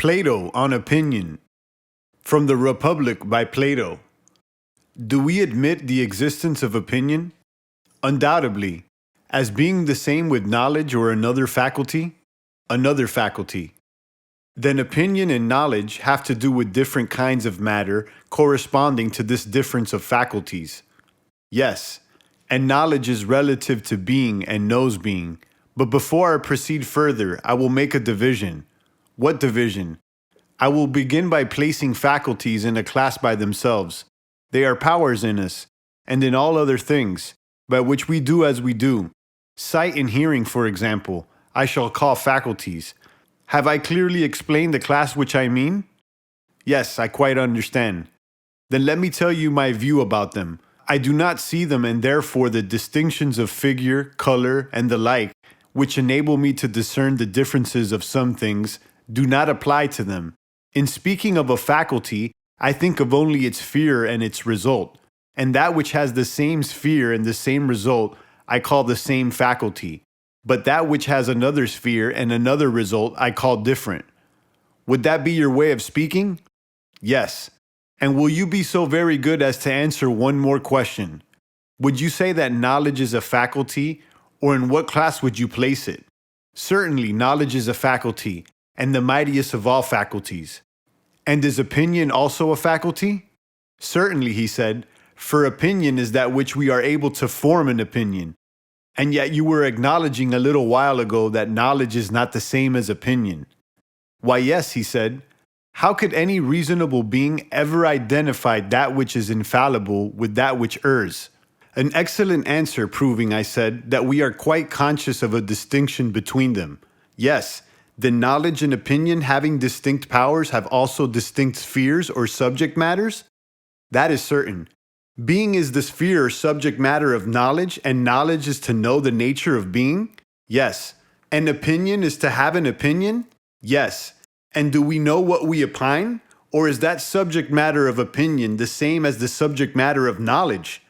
Plato on Opinion. From the Republic by Plato. Do we admit the existence of opinion? Undoubtedly. As being the same with knowledge or another faculty? Another faculty. Then opinion and knowledge have to do with different kinds of matter corresponding to this difference of faculties. Yes, and knowledge is relative to being and knows being. But before I proceed further, I will make a division. What division? I will begin by placing faculties in a class by themselves. They are powers in us, and in all other things, by which we do as we do. Sight and hearing, for example, I shall call faculties. Have I clearly explained the class which I mean? Yes, I quite understand. Then let me tell you my view about them. I do not see them, and therefore the distinctions of figure, color, and the like, which enable me to discern the differences of some things, do not apply to them. In speaking of a faculty, I think of only its sphere and its result, and that which has the same sphere and the same result I call the same faculty, but that which has another sphere and another result I call different. Would that be your way of speaking? Yes. And will you be so very good as to answer one more question? Would you say that knowledge is a faculty, or in what class would you place it? Certainly, knowledge is a faculty, and the mightiest of all faculties. And is opinion also a faculty? Certainly, he said, for opinion is that which we are able to form an opinion. And yet you were acknowledging a little while ago that knowledge is not the same as opinion. Why, yes, he said. How could any reasonable being ever identify that which is infallible with that which errs? An excellent answer, proving, I said, that we are quite conscious of a distinction between them. Yes, then knowledge and opinion, having distinct powers, have also distinct spheres or subject matters? That is certain. Being is the sphere or subject matter of knowledge, and knowledge is to know the nature of being? Yes. And opinion is to have an opinion? Yes. And do we know what we opine? Or is that subject matter of opinion the same as the subject matter of knowledge?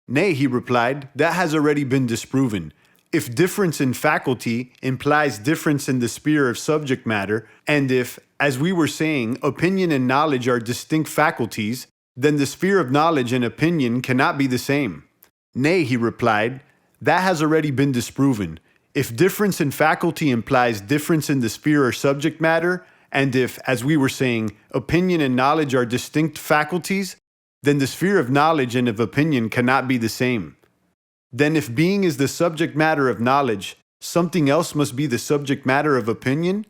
Nay, he replied, that has already been disproven. If difference in faculty implies difference in the sphere of subject matter, and if, as we were saying, opinion and knowledge are distinct faculties, then the sphere of knowledge and opinion cannot be the same. Nay, he replied, that has already been disproven. If difference in faculty implies difference in the sphere or subject matter, and if, as we were saying, opinion and knowledge are distinct faculties, then the sphere of knowledge and of opinion cannot be the same. Then if being is the subject matter of knowledge, something else must be the subject matter of opinion?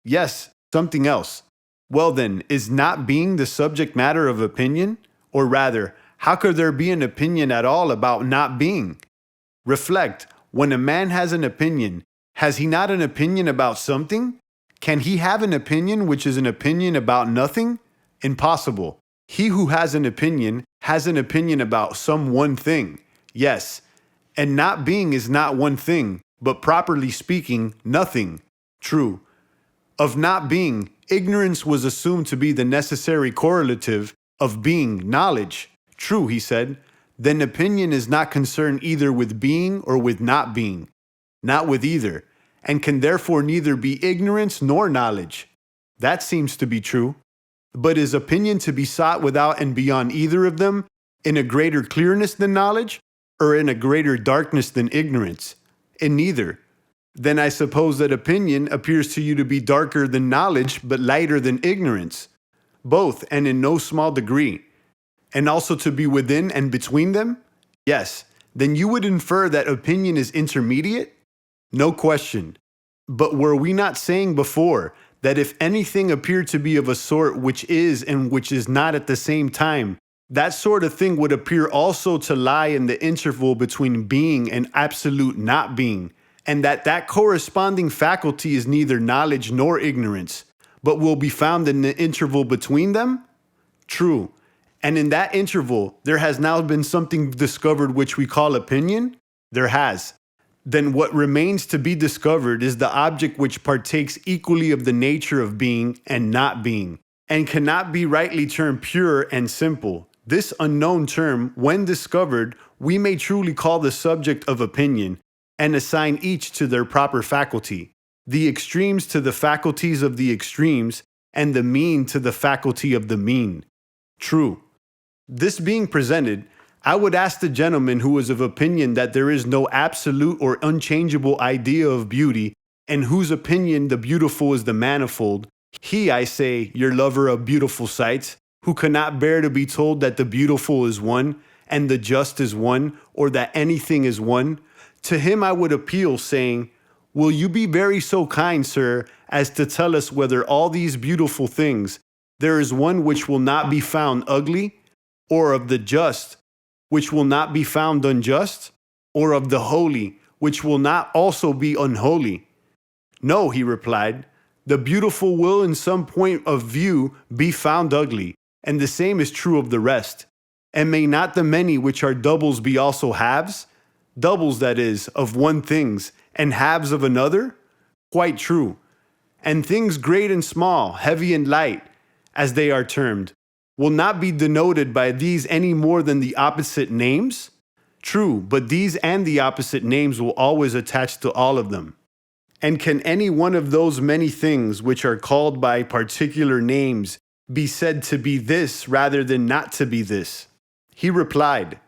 Yes, something else. Well then, is not being the subject matter of opinion? Or rather, how could there be an opinion at all about not being? Reflect, when a man has an opinion, has he not an opinion about something? Can he have an opinion which is an opinion about nothing? Impossible. He who has an opinion about some one thing. Yes, and not being is not one thing, but properly speaking, nothing. True. Of not being, ignorance was assumed to be the necessary correlative of being, knowledge. True, he said. Then opinion is not concerned either with being or with not being. Not with either, and can therefore neither be ignorance nor knowledge. That seems to be true. But is opinion to be sought without and beyond either of them, in a greater clearness than knowledge, or in a greater darkness than ignorance? In neither. Then I suppose that opinion appears to you to be darker than knowledge, but lighter than ignorance. Both, and in no small degree. And also to be within and between them? Yes. Then you would infer that opinion is intermediate? No question. But were we not saying before that if anything appeared to be of a sort which is and which is not at the same time, that sort of thing would appear also to lie in the interval between being and absolute not being, and that corresponding faculty is neither knowledge nor ignorance, but will be found in the interval between them? True. And in that interval, there has now been something discovered which we call opinion? There has. Then what remains to be discovered is the object which partakes equally of the nature of being and not being, and cannot be rightly termed pure and simple. This unknown term, when discovered, we may truly call the subject of opinion, and assign each to their proper faculty, the extremes to the faculties of the extremes, and the mean to the faculty of the mean. True. This being presented, I would ask the gentleman who is of opinion that there is no absolute or unchangeable idea of beauty, and whose opinion the beautiful is the manifold. He, I say, your lover of beautiful sights, who cannot bear to be told that the beautiful is one, and the just is one, or that anything is one. To him I would appeal, saying, will you be very so kind, sir, as to tell us whether all these beautiful things, there is one which will not be found ugly, or of the just, which will not be found unjust, or of the holy, which will not also be unholy? No, he replied, the beautiful will in some point of view be found ugly, and the same is true of the rest. And may not the many which are doubles be also halves? Doubles, that is, of one things, and halves of another? Quite true. And things great and small, heavy and light, as they are termed, will not be denoted by these any more than the opposite names? True, but these and the opposite names will always attach to all of them. And can any one of those many things which are called by particular names be said to be this rather than not to be this? He replied,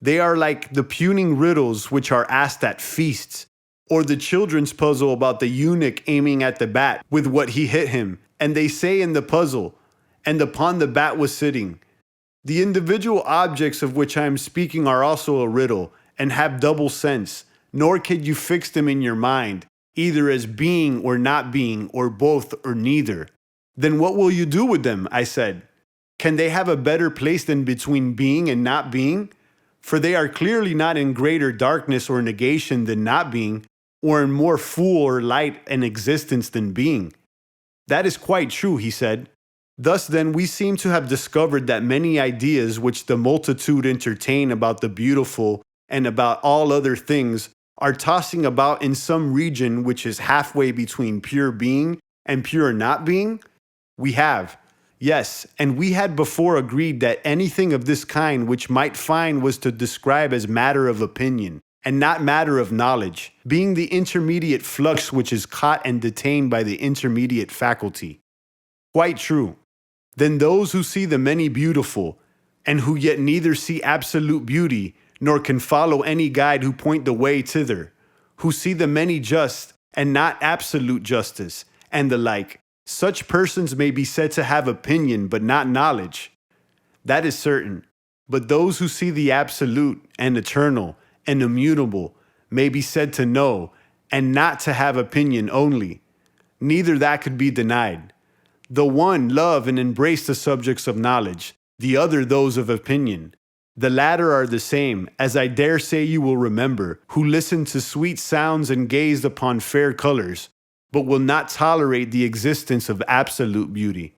they are like the puning riddles which are asked at feasts, or the children's puzzle about the eunuch aiming at the bat with what he hit him, and they say in the puzzle, and upon the bat was sitting. The individual objects of which I am speaking are also a riddle, and have double sense, nor can you fix them in your mind, either as being or not being, or both or neither. Then what will you do with them? I said. Can they have a better place than between being and not being? For they are clearly not in greater darkness or negation than not being, or in more full or light and existence than being. That is quite true, he said. Thus then we seem to have discovered that many ideas which the multitude entertain about the beautiful and about all other things are tossing about in some region which is halfway between pure being and pure not being? We have. Yes, and we had before agreed that anything of this kind which might find was to describe as matter of opinion, and not matter of knowledge, being the intermediate flux which is caught and detained by the intermediate faculty. Quite true. Then those who see the many beautiful, and who yet neither see absolute beauty, nor can follow any guide who point the way thither, who see the many just, and not absolute justice, and the like, such persons may be said to have opinion, but not knowledge. That is certain. But those who see the absolute, and eternal, and immutable, may be said to know, and not to have opinion only. Neither that could be denied. The one love and embrace the subjects of knowledge, the other those of opinion. The latter are the same, as I dare say you will remember, who listen to sweet sounds and gaze upon fair colors, but will not tolerate the existence of absolute beauty.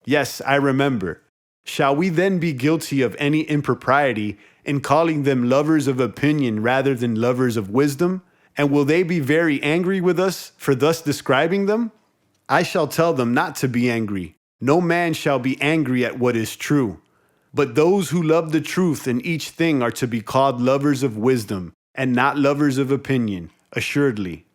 Yes, I remember. Shall we then be guilty of any impropriety in calling them lovers of opinion rather than lovers of wisdom? And will they be very angry with us for thus describing them? I shall tell them not to be angry. No man shall be angry at what is true. But those who love the truth in each thing are to be called lovers of wisdom, and not lovers of opinion, assuredly.